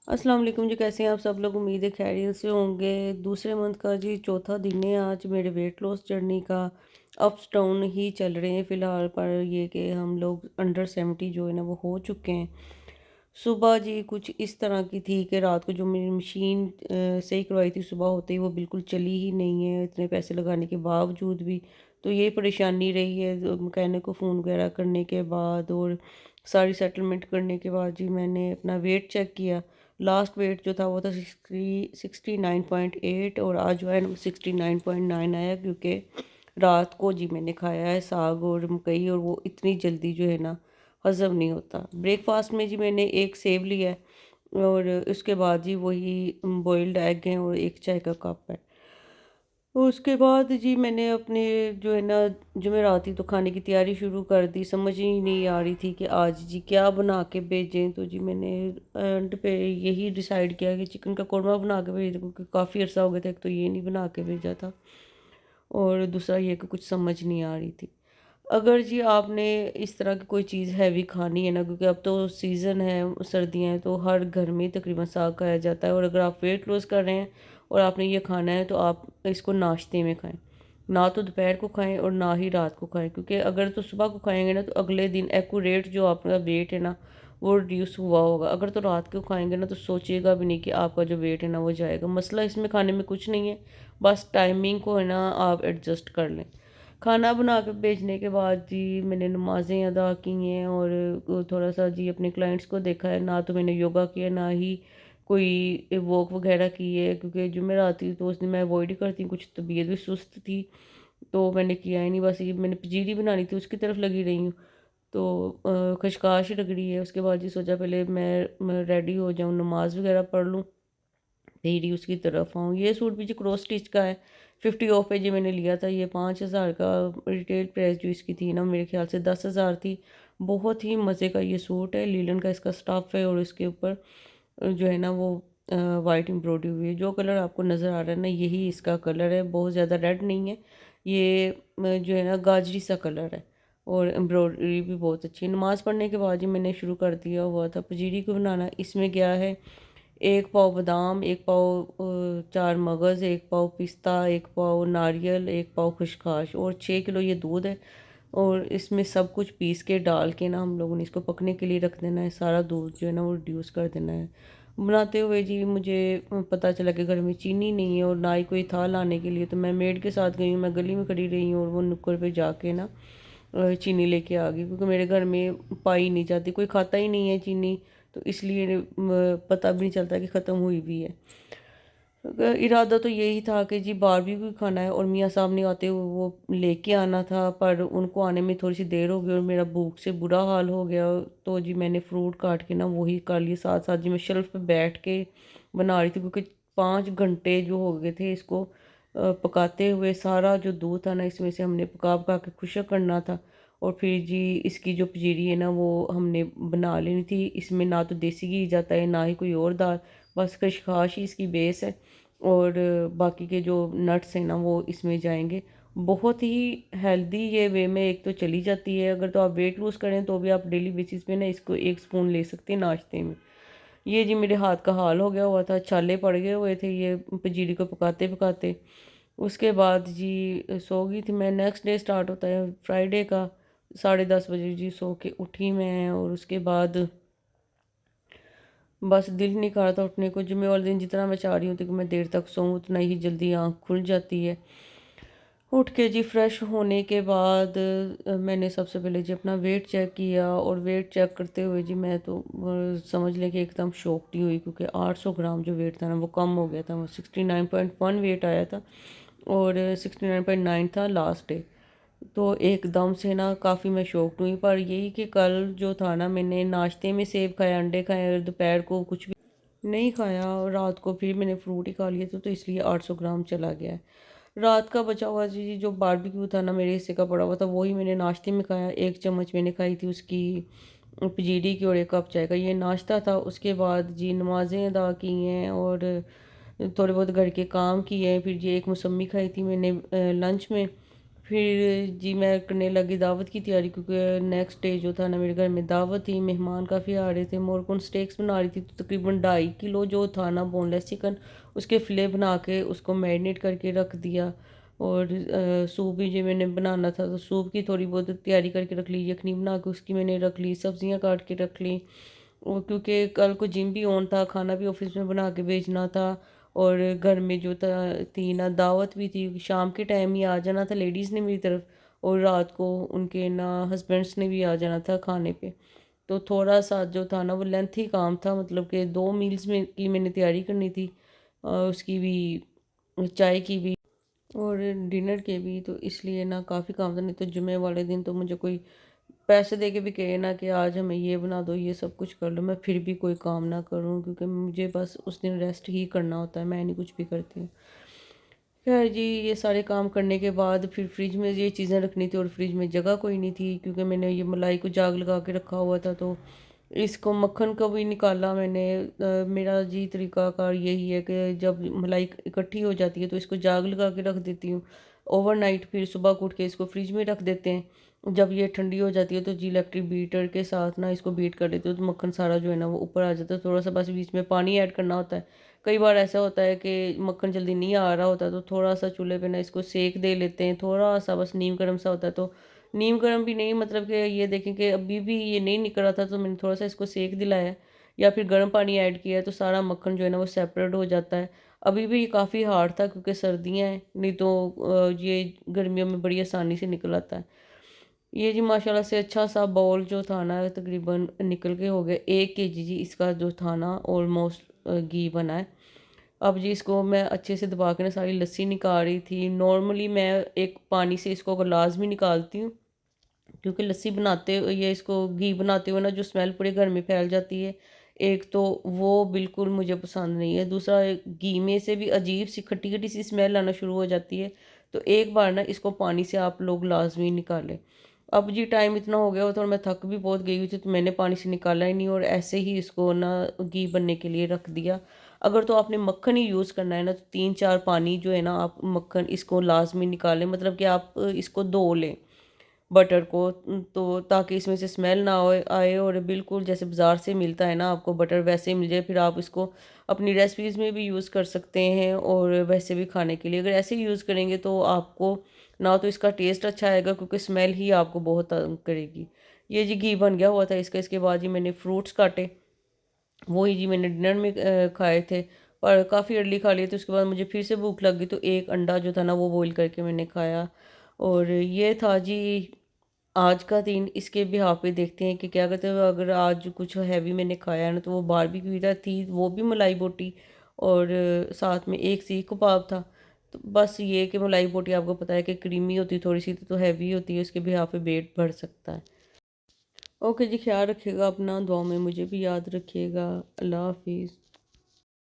अस्सलाम वालेकुम जी, कैसे हैं आप सब लोग? उम्मीद है खैरियत से होंगे। दूसरे मंथ का जी चौथा दिन है आज मेरे वेट लॉस जर्नी का। अप्स डाउन ही चल रहे हैं फ़िलहाल, पर ये कि हम लोग अंडर 70 जो है ना वो हो चुके हैं। सुबह जी कुछ इस तरह की थी कि रात को जो मेरी मशीन सही करवाई थी, सुबह होते ही वो बिल्कुल चली ही नहीं है, इतने पैसे लगाने के बावजूद भी। तो ये परेशानी रही है मैकेनिक को फ़ोन वगैरह करने के बाद और सारी सेटलमेंट करने के बाद जी मैंने अपना वेट चेक किया। लास्ट वेट जो था वो था 69.8 और आज जो है ना 69.9 आया, क्योंकि रात को जी मैंने खाया है साग और मकई, और वो इतनी जल्दी जो है ना हज़म नहीं होता। ब्रेकफास्ट में जी मैंने एक सेव लिया है और उसके बाद जी वही बॉइल्ड एग हैं और एक चाय का कप है। उसके बाद जी मैंने अपने जो है ना जुमेराती तो खाने की तैयारी शुरू कर दी। समझ ही नहीं आ रही थी कि आज जी क्या बना के भेजें। तो जी मैंने एंड पे यही डिसाइड किया कि चिकन का कोरमा बना के भेज दूँ, क्योंकि काफ़ी अर्सा हो गया था। एक तो ये नहीं बना के भेजा था और दूसरा ये कि कुछ समझ नहीं आ रही थी। अगर जी आपने इस तरह की कोई चीज़ हैवी खानी है ना, क्योंकि अब तो सीज़न है, सर्दियाँ हैं, तो हर घर में तकरीबन साग खाया जाता है। और अगर आप वेट लॉस कर रहे हैं और आपने ये खाना है तो आप इसको नाश्ते में खाएं, ना तो दोपहर को खाएं और ना ही रात को खाएं। क्योंकि अगर तो सुबह को खाएंगे ना तो अगले दिन एक्यूरेट जो आपका वेट है ना वो रिड्यूस हुआ होगा। अगर तो रात को खाएंगे ना तो सोचिएगा भी नहीं कि आपका जो वेट है ना वो जाएगा। मसला इसमें खाने में कुछ नहीं है, बस टाइमिंग को है ना आप एडजस्ट कर लें। खाना बना के भेजने के बाद जी मैंने नमाज़ें अदा की हैं और थोड़ा सा जी अपने क्लाइंट्स को देखा है। ना तो मैंने योगा किया, ना ही कोई वॉक वगैरह की है, क्योंकि जुमेरात थी तो उस दिन मैं अवॉइड ही करती हूँ। कुछ तबीयत भी सुस्त थी तो मैंने किया ही नहीं। बस ये मैंने पजीरी बनानी थी, उसकी तरफ लगी रही हूँ। तो खशकाश लग रही है। उसके बाद जी सोचा पहले मैं रेडी हो जाऊँ, नमाज़ वगैरह पढ़ लूँ, फिर उसकी तरफ आऊँ। ये सूट भी जी क्रॉस स्टिच का है, 50 ऑफ पे जी मैंने लिया था। ये 5,000 का रिटेल प्राइस जो इसकी थी ना मेरे ख्याल से 10,000 थी। बहुत ही मज़े का ये सूट है, लीलन का इसका स्टफ़ है और इसके ऊपर जो है ना वो वाइट एम्ब्रॉयडरी हुई है। जो कलर आपको नज़र आ रहा है ना यही इसका कलर है, बहुत ज़्यादा रेड नहीं है ये। जो है ना गाजरी सा कलर है और एम्ब्रॉयडरी भी बहुत अच्छी है। नमाज़ पढ़ने के बाद ही मैंने शुरू कर दिया हुआ था पजीरी को बनाना। इसमें क्या है, 1 पाव बादाम, 1 पाव 4 मगज़, 1 पाव पिस्ता, 1 पाव नारियल, 1 पाव खसखस और 6 किलो ये दूध है। और इसमें सब कुछ पीस के डाल के ना हम लोगों ने इसको पकने के लिए रख देना है। सारा दूध जो है ना वो रिड्यूस कर देना है। बनाते हुए जी मुझे पता चला कि घर में चीनी नहीं है और ना ही कोई था लाने के लिए। तो मैं मेड के साथ गई हूँ, मैं गली में खड़ी रही हूँ और वो नुक्कड़ पे जाके ना चीनी लेके आ गई, क्योंकि मेरे घर में पाई नहीं जाती, कोई खाता ही नहीं है चीनी। तो इसलिए पता भी नहीं चलता कि ख़त्म हुई भी है। इरादा तो यही था कि जी बारबेक्यू खाना है और मियाँ साहब ने आते हुए वो लेके आना था, पर उनको आने में थोड़ी सी देर हो गई और मेरा भूख से बुरा हाल हो गया। तो जी मैंने फ्रूट काट के ना वही कर लिए साथ साथ। जी मैं शेल्फ पे बैठ के बना रही थी, क्योंकि 5 घंटे जो हो गए थे इसको पकाते हुए। सारा जो दूध था ना इसमें से हमने पका पका के खुशक करना था। और फिर जी इसकी जो पजीरी है ना वो हमने बना लेनी थी। इसमें ना तो देसी घी जाता है ना ही कोई और दाल, बस खशखाश ही इसकी बेस है और बाकी के जो नट्स हैं ना वो इसमें जाएंगे। बहुत ही हेल्दी ये वे में एक तो चली जाती है। अगर तो आप वेट लूज़ करें तो भी आप डेली बेसिस पे ना इसको 1 स्पून ले सकते हैं नाश्ते में। ये जी मेरे हाथ का हाल हो गया हुआ था, छाले पड़ गए हुए थे ये पंजीरी को पकाते पकाते। उसके बाद जी सो गई थी मैं। नेक्स्ट डे स्टार्ट होता है फ्राइडे का, 10:30 बजे जी सो के उठी मैं। और उसके बाद बस दिल नहीं कर रहा था उठने को। जुम्मे वाले दिन जितना मैं चाह रही हूँ कि मैं देर तक सोऊं, उतना ही जल्दी आँख खुल जाती है। उठ के जी फ्रेश होने के बाद मैंने सबसे पहले जी अपना वेट चेक किया और वेट चेक करते हुए जी मैं तो समझ लें कि एकदम शॉक्ड ही हुई, क्योंकि 800 ग्राम जो वेट था ना वो कम हो गया था। वो 69.1 वेट आया था और 69.9 था लास्ट डे। तो एकदम से ना काफ़ी मैं शॉक्ड हुई। पर यही कि कल जो था ना मैंने नाश्ते में सेब खाया, अंडे खाए और दोपहर को कुछ भी नहीं खाया और रात को फिर मैंने फ्रूट ही खा लिए थे, तो इसलिए 800 ग्राम चला गया है। रात का बचा हुआ जी जो बारबेक्यू था ना मेरे हिस्से का पड़ा हुआ था, वही मैंने नाश्ते में खाया। 1 चम्मच मैंने खाई थी उसकी पजीरी की और 1 कप चाय का, ये नाश्ता था। उसके बाद जी नमाज़ें अदा की हैं और थोड़े बहुत घर के काम किए हैं। फिर जी एक मौसमी खाई थी मैंने लंच में। फिर जी मैं करने लगी दावत की तैयारी, क्योंकि नेक्स्ट डे जो था ना मेरे घर में दावत थी, मेहमान काफ़ी आ रहे थे। मोरकुन स्टेक्स बना रही थी, तो तकरीबन 2.5 किलो जो था ना बोनलेस चिकन, उसके फ़िले बना के उसको मैरिनेट करके रख दिया। और सूप भी जो मैंने बनाना था, तो सूप की थोड़ी बहुत तैयारी करके रख ली, यखनी बना के उसकी मैंने रख ली, सब्जियां काट के रख ली। और क्योंकि कल को जिम भी ऑन था, खाना भी ऑफिस में बना के भेजना था, और घर में जो था थी ना दावत भी थी, शाम के टाइम ही आ जाना था लेडीज़ ने मेरी तरफ, और रात को उनके ना हस्बैंड्स ने भी आ जाना था खाने पे। तो थोड़ा सा जो था ना वो लेंथी काम था, मतलब कि 2 मील्स में की मैंने तैयारी करनी थी, उसकी भी, चाय की भी और डिनर के भी। तो इसलिए ना काफ़ी काम था, नहीं तो जुमे वाले दिन तो मुझे कोई पैसे दे के भी कहे ना कि आज हमें ये बना दो, ये सब कुछ कर लो, मैं फिर भी कोई काम ना करूं, क्योंकि मुझे बस उस दिन रेस्ट ही करना होता है, मैं नहीं कुछ भी करती हूँ। खैर जी, ये सारे काम करने के बाद फिर फ्रिज में ये चीज़ें रखनी थी, और फ्रिज में जगह कोई नहीं थी, क्योंकि मैंने ये मलाई को जाग लगा के रखा हुआ था। तो इसको मक्खन को भी निकाला मैंने। मेरा जी तरीकाकार यही है कि जब मलाई इकट्ठी हो जाती है तो इसको जाग लगा के रख देती हूँ ओवरनाइट, फिर सुबह को उठ के इसको फ्रिज में रख देते हैं। जब ये ठंडी हो जाती है तो जी इलेक्ट्रिक बीटर के साथ ना इसको बीट कर देते हो, तो मक्खन सारा जो है ना वो ऊपर आ जाता है। थोड़ा सा बस बीच में पानी ऐड करना होता है। कई बार ऐसा होता है कि मक्खन जल्दी नहीं आ रहा होता, तो थोड़ा सा चूल्हे पे ना इसको सेक दे लेते हैं, थोड़ा सा बस नीम गर्म सा होता है। तो नीम गर्म भी नहीं, मतलब कि ये देखें कि अभी भी ये नहीं निकल रहा था, तो मैंने थोड़ा सा इसको सेक दिलाया, या फिर गर्म पानी ऐड किया है, तो सारा मक्खन जो है ना वो सेपरेट हो जाता है। अभी भी ये काफ़ी हार्ड था, क्योंकि सर्दियाँ हैं, नहीं तो ये गर्मियों में बड़ी आसानी से निकल आता है। ये जी माशाल्लाह से अच्छा सा बाउल जो था ना तकरीबन निकल के हो गया। 1 kg जी इसका जो था ना ऑलमोस्ट घी बना है। अब जी इसको मैं अच्छे से दबा के ना सारी लस्सी निकाल रही थी। नॉर्मली मैं एक पानी से इसको लाजमी निकालती हूँ, क्योंकि लस्सी बनाते हुए ये इसको घी बनाते हुए ना जो स्मेल पूरे घर में फैल जाती है, एक तो वो बिल्कुल मुझे पसंद नहीं है। दूसरा, घी में से भी अजीब सी खट्टी खट्टी सी स्मेल आना शुरू हो जाती है। तो एक बार ना इसको पानी से आप लोग लाजमी निकालें। अब जी टाइम इतना हो गया होता और मैं थक भी बहुत गई हुई थी, तो मैंने पानी से निकाला ही नहीं, और ऐसे ही इसको ना घी बनने के लिए रख दिया। अगर तो आपने मक्खन ही यूज़ करना है ना, तो 3-4 पानी जो है ना आप मक्खन इसको लाजमी निकालें, मतलब कि आप इसको धो लें बटर को, तो ताकि इसमें से स्मेल ना आए, और बिल्कुल जैसे बाज़ार से मिलता है ना आपको बटर, वैसे ही मिल जाए। फिर आप इसको अपनी रेसिपीज़ में भी यूज़ कर सकते हैं, और वैसे भी खाने के लिए अगर ऐसे यूज़ करेंगे तो आपको ना तो इसका टेस्ट अच्छा आएगा, क्योंकि स्मेल ही आपको बहुत तंग करेगी। ये जी घी बन गया हुआ था इसका। इसके बाद जी मैंने फ्रूट्स काटे, वही जी मैंने डिनर में खाए थे, पर काफ़ी अर्ली खा लिए, तो उसके बाद मुझे फिर से भूख लग गई, तो एक अंडा जो था ना वो बॉईल करके मैंने खाया। और ये था जी आज का दिन। इसके बिहाफ पे देखते हैं कि क्या कहते हैं, अगर आज कुछ हैवी मैंने खाया है ना, तो वो बारबेक्यू थी, वो भी मलाई बोटी, और साथ में एक सीख कबाब था। तो बस ये कि मलाई बोटी आपको पता है कि क्रीमी होती है थोड़ी सी, तो हैवी होती है, उसके बिहाफ पे वेट बढ़ सकता है। ओके जी, ख्याल रखिएगा अपना, दुआ में मुझे भी याद रखिएगा। अल्लाह हाफिज़।